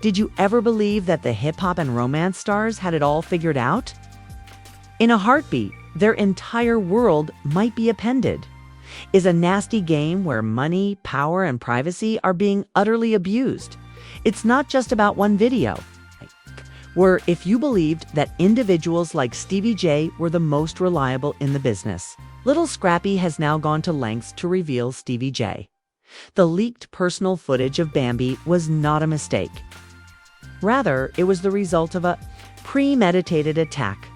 Did you ever believe that the hip-hop and romance stars had it all figured out? In a heartbeat, their entire world might be appended. Is a nasty game where money, power, and privacy are being utterly abused. It's not just about one video. Where if you believed that individuals like Stevie J were the most reliable in the business. Lil Scrappy has now gone to lengths to reveal Stevie J. The leaked personal footage of Bambi was not a mistake. Rather, it was the result of a premeditated attack.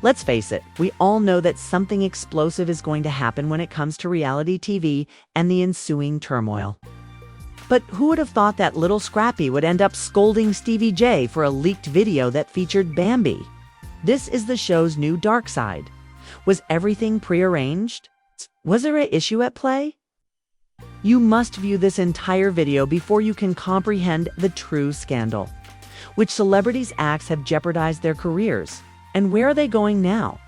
Let's face it, we all know that something explosive is going to happen when it comes to reality TV and the ensuing turmoil. But who would have thought that Lil Scrappy would end up scolding Stevie J for a leaked video that featured Bambi? This is the show's new dark side. Was everything prearranged? Was there an issue at play? You must view this entire video before you can comprehend the true scandal. Which celebrities' acts have jeopardized their careers? And where are they going now?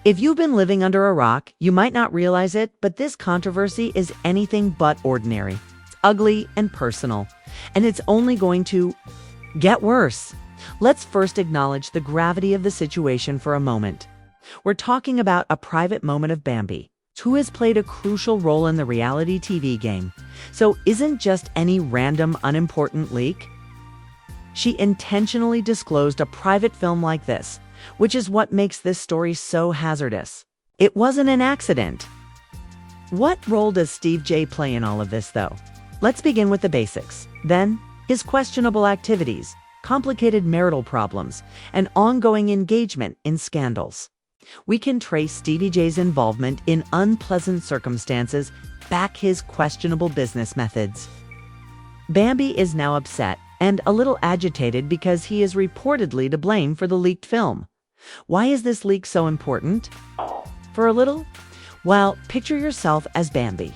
If you've been living under a rock, you might not realize it, but this controversy is anything but ordinary. Ugly and personal, and it's only going to get worse. Let's first acknowledge the gravity of the situation for a moment. We're talking about a private moment of Bambi, who has played a crucial role in the reality TV game. So isn't just any random, unimportant leak. She intentionally disclosed a private film like this, which is what makes this story so hazardous. It wasn't an accident. What role does Steve J play in all of this, though? Let's begin with the basics. Then, his questionable activities, complicated marital problems, and ongoing engagement in scandals. We can trace Stevie J's involvement in unpleasant circumstances back his questionable business methods. Bambi is now upset and a little agitated because he is reportedly to blame for the leaked film. Why is this leak so important? For a little? Well, picture yourself as Bambi.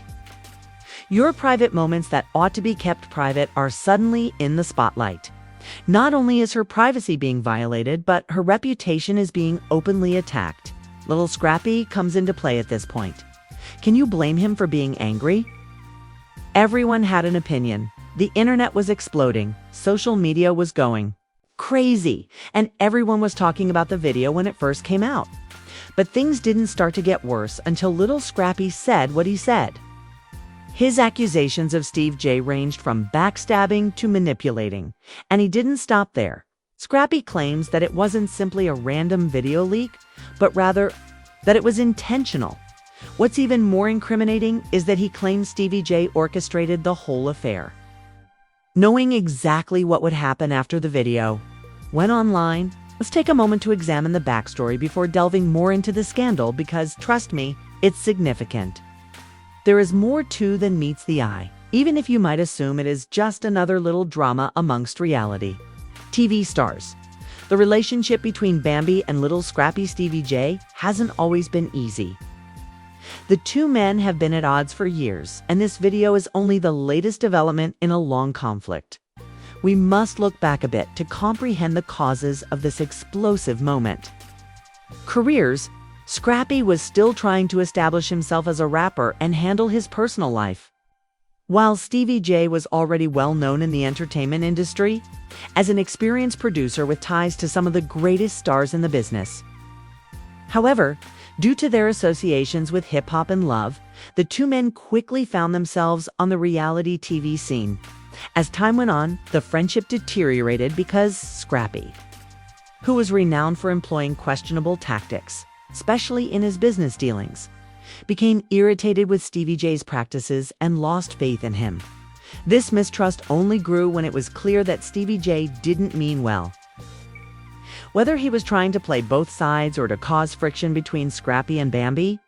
Your private moments that ought to be kept private are suddenly in the spotlight. Not only is her privacy being violated, but her reputation is being openly attacked. Lil Scrappy comes into play at this point. Can you blame him for being angry? Everyone had an opinion. The internet was exploding. Social media was going crazy, and everyone was talking about the video when it first came out. But things didn't start to get worse until Lil Scrappy said what he said. His accusations of Steve J ranged from backstabbing to manipulating, and he didn't stop there. Scrappy claims that it wasn't simply a random video leak, but rather that it was intentional. What's even more incriminating is that he claims Stevie J orchestrated the whole affair. Knowing exactly what would happen after the video went online, let's take a moment to examine the backstory before delving more into the scandal because, trust me, it's significant. There is more to than meets the eye, even if you might assume it is just another little drama amongst reality TV stars. The relationship between Bambi and Lil Scrappy Stevie J hasn't always been easy. The two men have been at odds for years, and this video is only the latest development in a long conflict. We must look back a bit to comprehend the causes of this explosive moment. Careers. Scrappy was still trying to establish himself as a rapper and handle his personal life, while Stevie J was already well known in the entertainment industry as an experienced producer with ties to some of the greatest stars in the business. However, due to their associations with hip-hop and love, the two men quickly found themselves on the reality TV scene. As time went on, the friendship deteriorated because Scrappy, who was renowned for employing questionable tactics, especially in his business dealings, became irritated with Stevie J's practices and lost faith in him. This mistrust only grew when it was clear that Stevie J didn't mean well. Whether he was trying to play both sides or to cause friction between Scrappy and Bambi,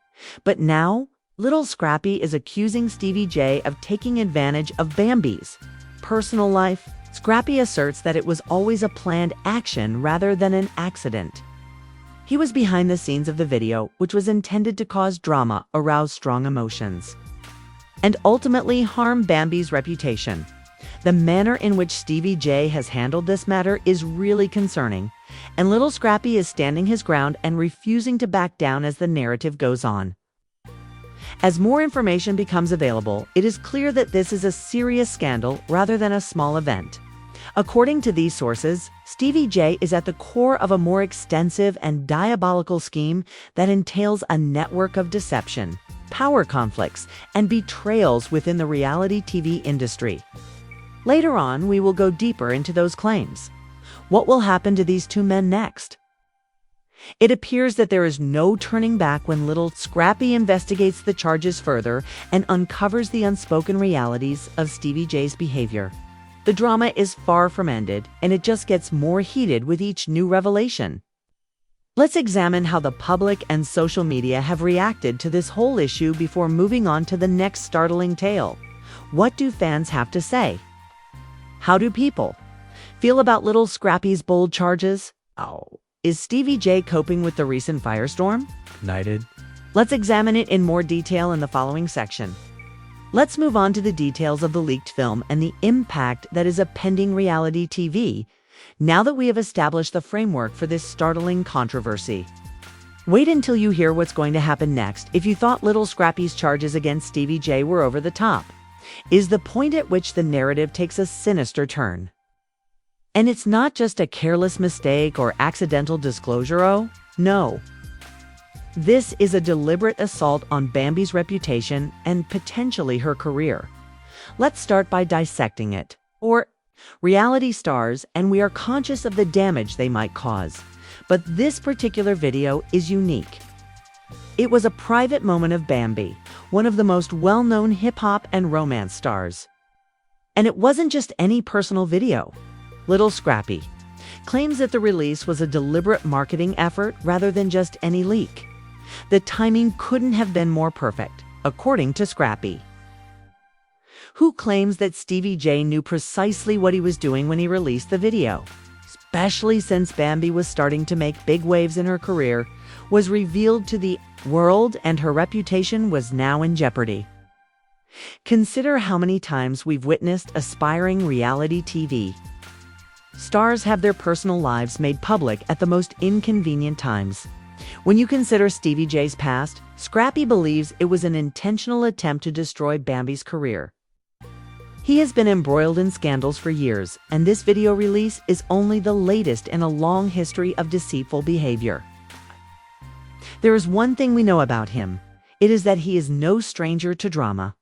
but now, Lil Scrappy is accusing Stevie J of taking advantage of Bambi's personal life. Scrappy asserts that it was always a planned action rather than an accident. He was behind the scenes of the video, which was intended to cause drama, arouse strong emotions, and ultimately harm Bambi's reputation. The manner in which Stevie J has handled this matter is really concerning, and Lil Scrappy is standing his ground and refusing to back down as the narrative goes on. As more information becomes available, it is clear that this is a serious scandal rather than a small event. According to these sources, Stevie J is at the core of a more extensive and diabolical scheme that entails a network of deception, power conflicts, and betrayals within the reality TV industry. Later on, we will go deeper into those claims. What will happen to these two men next? It appears that there is no turning back when Lil Scrappy investigates the charges further and uncovers the unspoken realities of Stevie J's behavior. The drama is far from ended, and it just gets more heated with each new revelation. Let's examine how the public and social media have reacted to this whole issue before moving on to the next startling tale. What do fans have to say? How do people feel about Lil Scrappy's bold charges? Is Stevie J coping with the recent firestorm? Ignited. Let's examine it in more detail in the following section. Let's move on to the details of the leaked film and the impact that is a pending reality TV, now that we have established the framework for this startling controversy. Wait until you hear what's going to happen next if you thought Lil Scrappy's charges against Stevie J were over the top. Is the point at which the narrative takes a sinister turn. And it's not just a careless mistake or accidental disclosure, no. This is a deliberate assault on Bambi's reputation and potentially her career. Let's start by dissecting it. Reality stars, and we are conscious of the damage they might cause. But this particular video is unique. It was a private moment of Bambi, one of the most well-known hip-hop and romance stars. And it wasn't just any personal video. Lil Scrappy claims that the release was a deliberate marketing effort rather than just any leak. The timing couldn't have been more perfect, according to Scrappy, who claims that Stevie J knew precisely what he was doing when he released the video, especially since Bambi was starting to make big waves in her career, was revealed to the world, and her reputation was now in jeopardy. Consider how many times we've witnessed aspiring reality TV stars have their personal lives made public at the most inconvenient times. When you consider Stevie J's past, Scrappy believes it was an intentional attempt to destroy Bambi's career. He has been embroiled in scandals for years, and this video release is only the latest in a long history of deceitful behavior. There is one thing we know about him. It is that he is no stranger to drama.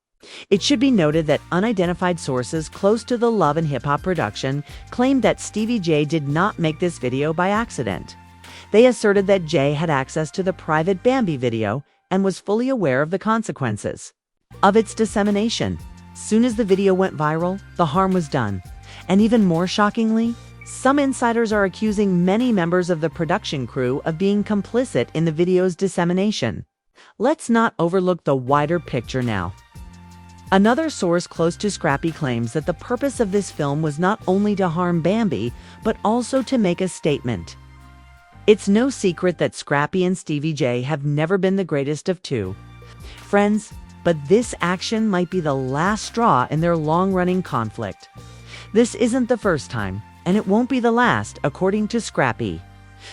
It should be noted that unidentified sources close to the Love and Hip Hop production claimed that Stevie J did not make this video by accident. They asserted that J had access to the private Bambi video and was fully aware of the consequences of its dissemination. Soon as the video went viral, the harm was done. And even more shockingly, some insiders are accusing many members of the production crew of being complicit in the video's dissemination. Let's not overlook the wider picture now. Another source close to Scrappy claims that the purpose of this film was not only to harm Bambi, but also to make a statement. It's no secret that Scrappy and Stevie J have never been the greatest of two friends, but this action might be the last straw in their long-running conflict. This isn't the first time, and it won't be the last, according to Scrappy,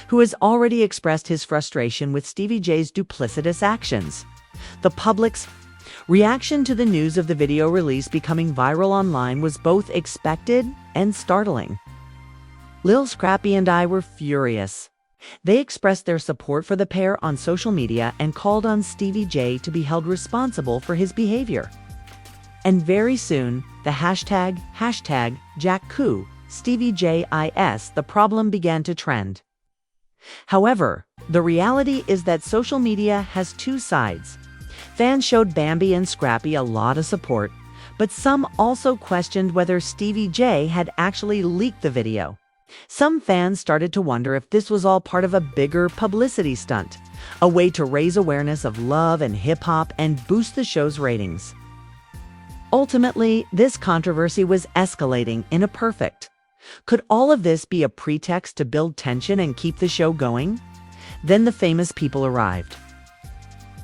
who has already expressed his frustration with Stevie J's duplicitous actions. The public's reaction to the news of the video release becoming viral online was both expected and startling. Lil Scrappy and I were furious. They expressed their support for the pair on social media and called on Stevie J to be held responsible for his behavior. And very soon, the hashtag #JackCoo, StevieJIS, the problem began to trend. However, the reality is that social media has two sides. Fans showed Bambi and Scrappy a lot of support, but some also questioned whether Stevie J had actually leaked the video. Some fans started to wonder if this was all part of a bigger publicity stunt, a way to raise awareness of love and hip-hop and boost the show's ratings. Ultimately, this controversy was escalating in a perfect. Could all of this be a pretext to build tension and keep the show going? Then the famous people arrived.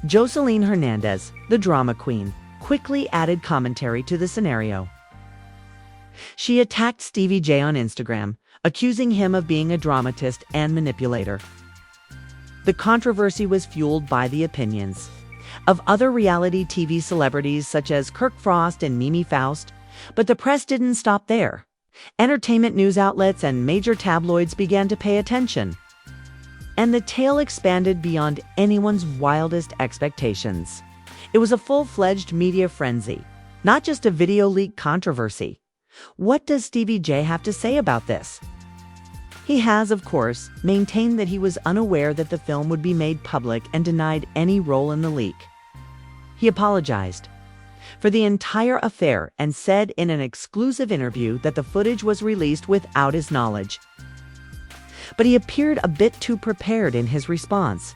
Jocelyn Hernandez, the drama queen, quickly added commentary to the scenario. She attacked Stevie J on Instagram, accusing him of being a dramatist and manipulator. The controversy was fueled by the opinions of other reality TV celebrities such as Kirk Frost and Mimi Faust, but the press didn't stop there. Entertainment news outlets and major tabloids began to pay attention. And the tale expanded beyond anyone's wildest expectations. It was a full-fledged media frenzy, not just a video leak controversy. What does Stevie J have to say about this? He has, of course, maintained that he was unaware that the film would be made public and denied any role in the leak. He apologized for the entire affair and said in an exclusive interview that the footage was released without his knowledge. But he appeared a bit too prepared in his response.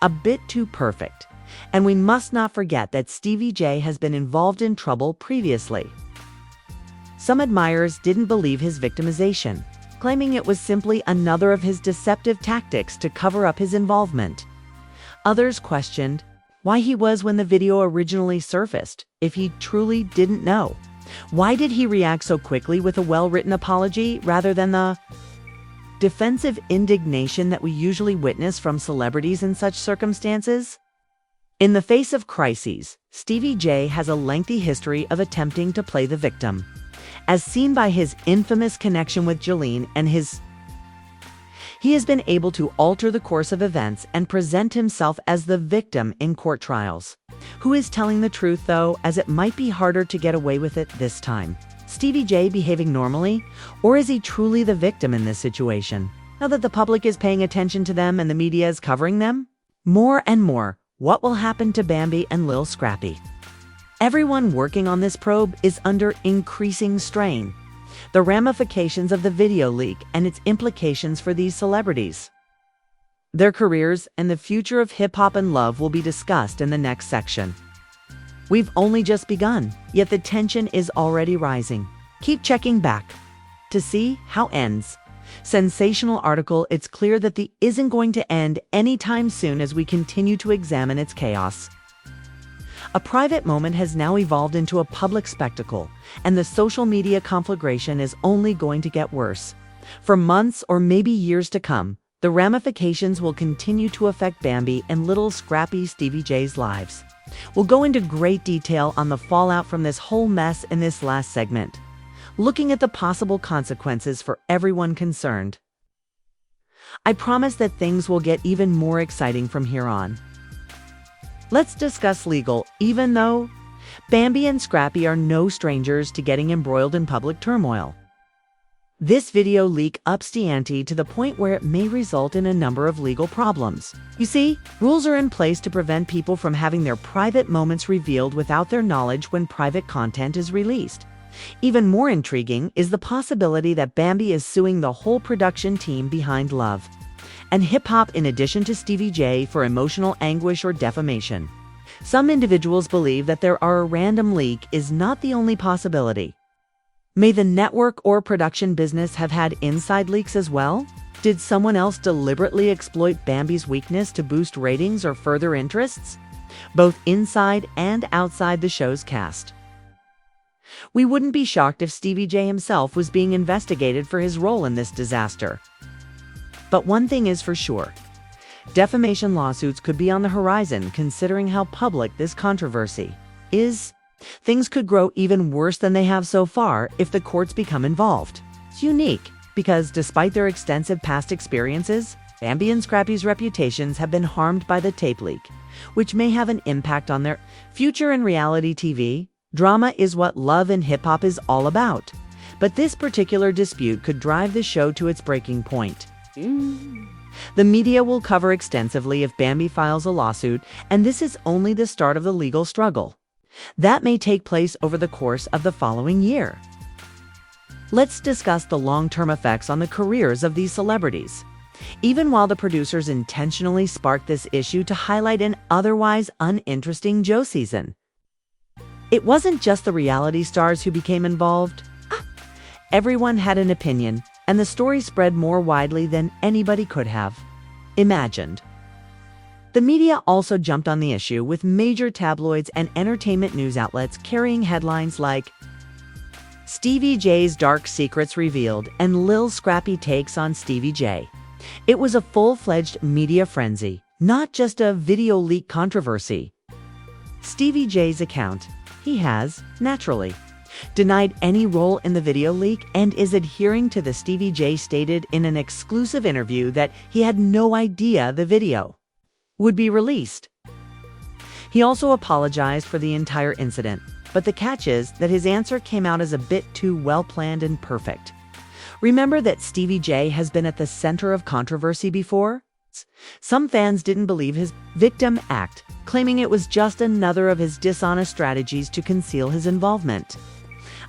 A bit too perfect. And we must not forget that Stevie J has been involved in trouble previously. Some admirers didn't believe his victimization, claiming it was simply another of his deceptive tactics to cover up his involvement. Others questioned why he was when the video originally surfaced, if he truly didn't know. Why did he react so quickly with a well-written apology rather than the defensive indignation that we usually witness from celebrities in such circumstances? In the face of crises, Stevie J has a lengthy history of attempting to play the victim, as seen by his infamous connection with Jolene and he has been able to alter the course of events and present himself as the victim in court trials. Who is telling the truth, though, as it might be harder to get away with it this time? Stevie J behaving normally, or is he truly the victim in this situation? Now that the public is paying attention to them and the media is covering them? More and more, what will happen to Bambi and Lil Scrappy? Everyone working on this probe is under increasing strain. The ramifications of the video leak and its implications for these celebrities, their careers, and the future of hip-hop and love will be discussed in the next section. We've only just begun, yet the tension is already rising. Keep checking back to see how ends. Sensational article. It's clear that the isn't going to end anytime soon as we continue to examine its chaos. A private moment has now evolved into a public spectacle, and the social media conflagration is only going to get worse. For months or maybe years to come, the ramifications will continue to affect Bambi and Lil Scrappy Stevie J's lives. We'll go into great detail on the fallout from this whole mess in this last segment, looking at the possible consequences for everyone concerned. I promise that things will get even more exciting from here on. Let's discuss legal, even though Bambi and Scrappy are no strangers to getting embroiled in public turmoil. This video leak ups the ante to the point where it may result in a number of legal problems. You see, rules are in place to prevent people from having their private moments revealed without their knowledge when private content is released. Even more intriguing is the possibility that Bambi is suing the whole production team behind Love and Hip Hop in addition to Stevie J for emotional anguish or defamation. Some individuals believe that a random leak is not the only possibility. May the network or production business have had inside leaks as well? Did someone else deliberately exploit Bambi's weakness to boost ratings or further interests, both inside and outside the show's cast? We wouldn't be shocked if Stevie J himself was being investigated for his role in this disaster. But one thing is for sure, defamation lawsuits could be on the horizon considering how public this controversy is. Things could grow even worse than they have so far if the courts become involved. It's unique because despite their extensive past experiences, Bambi and Scrappy's reputations have been harmed by the tape leak, which may have an impact on their future in reality TV. Drama is what Love and Hip Hop is all about, but this particular dispute could drive the show to its breaking point. The media will cover extensively if Bambi files a lawsuit, and this is only the start of the legal struggle that may take place over the course of the following year. Let's discuss the long-term effects on the careers of these celebrities. Even while the producers intentionally sparked this issue to highlight an otherwise uninteresting Joe season, it wasn't just the reality stars who became involved. Everyone had an opinion, and the story spread more widely than anybody could have imagined. The media also jumped on the issue, with major tabloids and entertainment news outlets carrying headlines like Stevie J's Dark Secrets Revealed and Lil Scrappy Takes on Stevie J. It was a full-fledged media frenzy, not just a video leak controversy. Stevie J's account, he has, naturally, denied any role in the video leak, and is adhering to the Stevie J stated in an exclusive interview that he had no idea the video would be released. He also apologized for the entire incident, but the catch is that his answer came out as a bit too well-planned and perfect. Remember that Stevie J has been at the center of controversy before? Some fans didn't believe his victim act, claiming it was just another of his dishonest strategies to conceal his involvement.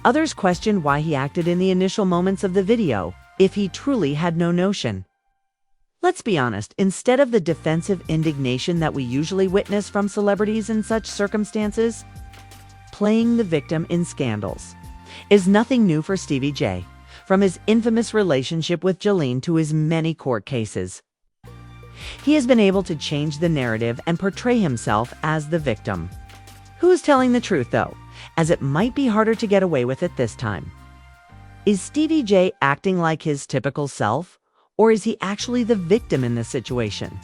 Others questioned why he acted in the initial moments of the video, if he truly had no notion. Let's be honest, instead of the defensive indignation that we usually witness from celebrities in such circumstances, playing the victim in scandals is nothing new for Stevie J, from his infamous relationship with Jolene to his many court cases. He has been able to change the narrative and portray himself as the victim. Who's telling the truth, though, as it might be harder to get away with it this time? Is Stevie J acting like his typical self, or is he actually the victim in this situation?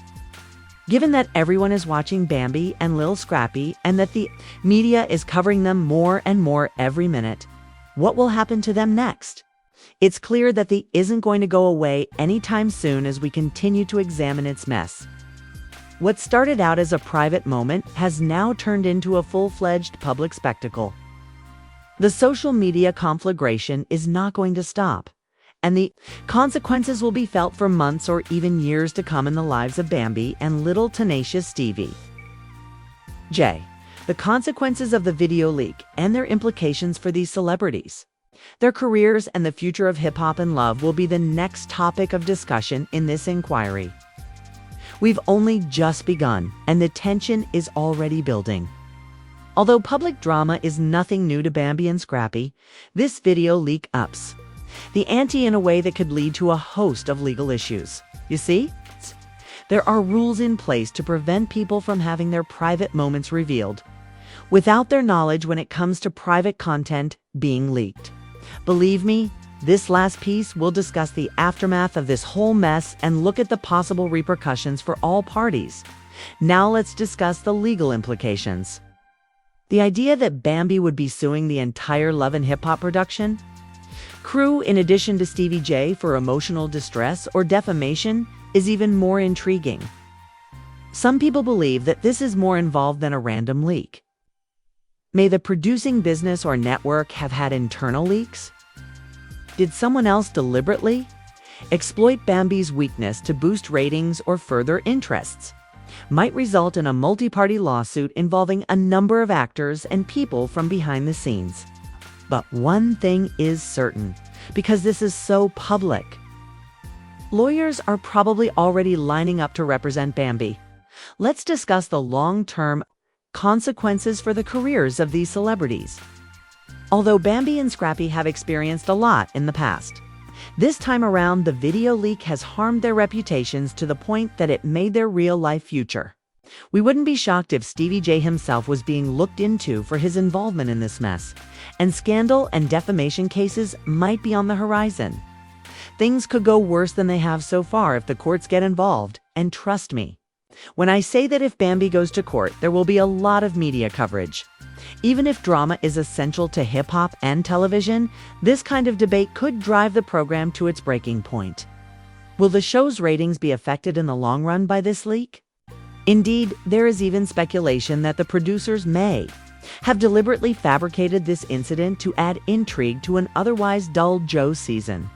Given that everyone is watching Bambi and Lil Scrappy and that the media is covering them more and more every minute, what will happen to them next? It's clear that the isn't going to go away anytime soon as we continue to examine its mess. What started out as a private moment has now turned into a full-fledged public spectacle. The social media conflagration is not going to stop, and the consequences will be felt for months or even years to come in the lives of Bambi and little tenacious Stevie J. The consequences of the video leak and their implications for these celebrities, their careers, and the future of hip-hop and love will be the next topic of discussion in this inquiry. We've only just begun, and the tension is already building. Although public drama is nothing new to Bambi and Scrappy, this video leak ups the ante in a way that could lead to a host of legal issues. You see? There are rules in place to prevent people from having their private moments revealed without their knowledge when it comes to private content being leaked. Believe me, this last piece will discuss the aftermath of this whole mess and look at the possible repercussions for all parties. Now let's discuss the legal implications. The idea that Bambi would be suing the entire Love and Hip Hop production crew in addition to Stevie J for emotional distress or defamation is even more intriguing. Some people believe that this is more involved than a random leak. May the producing business or network have had internal leaks? Did someone else deliberately exploit Bambi's weakness to boost ratings or further interests? Might result in a multi-party lawsuit involving a number of actors and people from behind the scenes. But one thing is certain, because this is so public. Lawyers are probably already lining up to represent Bambi. Let's discuss the long-term consequences for the careers of these celebrities. Although Bambi and Scrappy have experienced a lot in the past, this time around the video leak has harmed their reputations to the point that it made their real-life future. We wouldn't be shocked if Stevie J himself was being looked into for his involvement in this mess, and scandal and defamation cases might be on the horizon. Things could go worse than they have so far if the courts get involved, and trust me, when I say that if Bambi goes to court, there will be a lot of media coverage. Even if drama is essential to hip-hop and television, this kind of debate could drive the program to its breaking point. Will the show's ratings be affected in the long run by this leak? Indeed, there is even speculation that the producers may have deliberately fabricated this incident to add intrigue to an otherwise dull Joe season.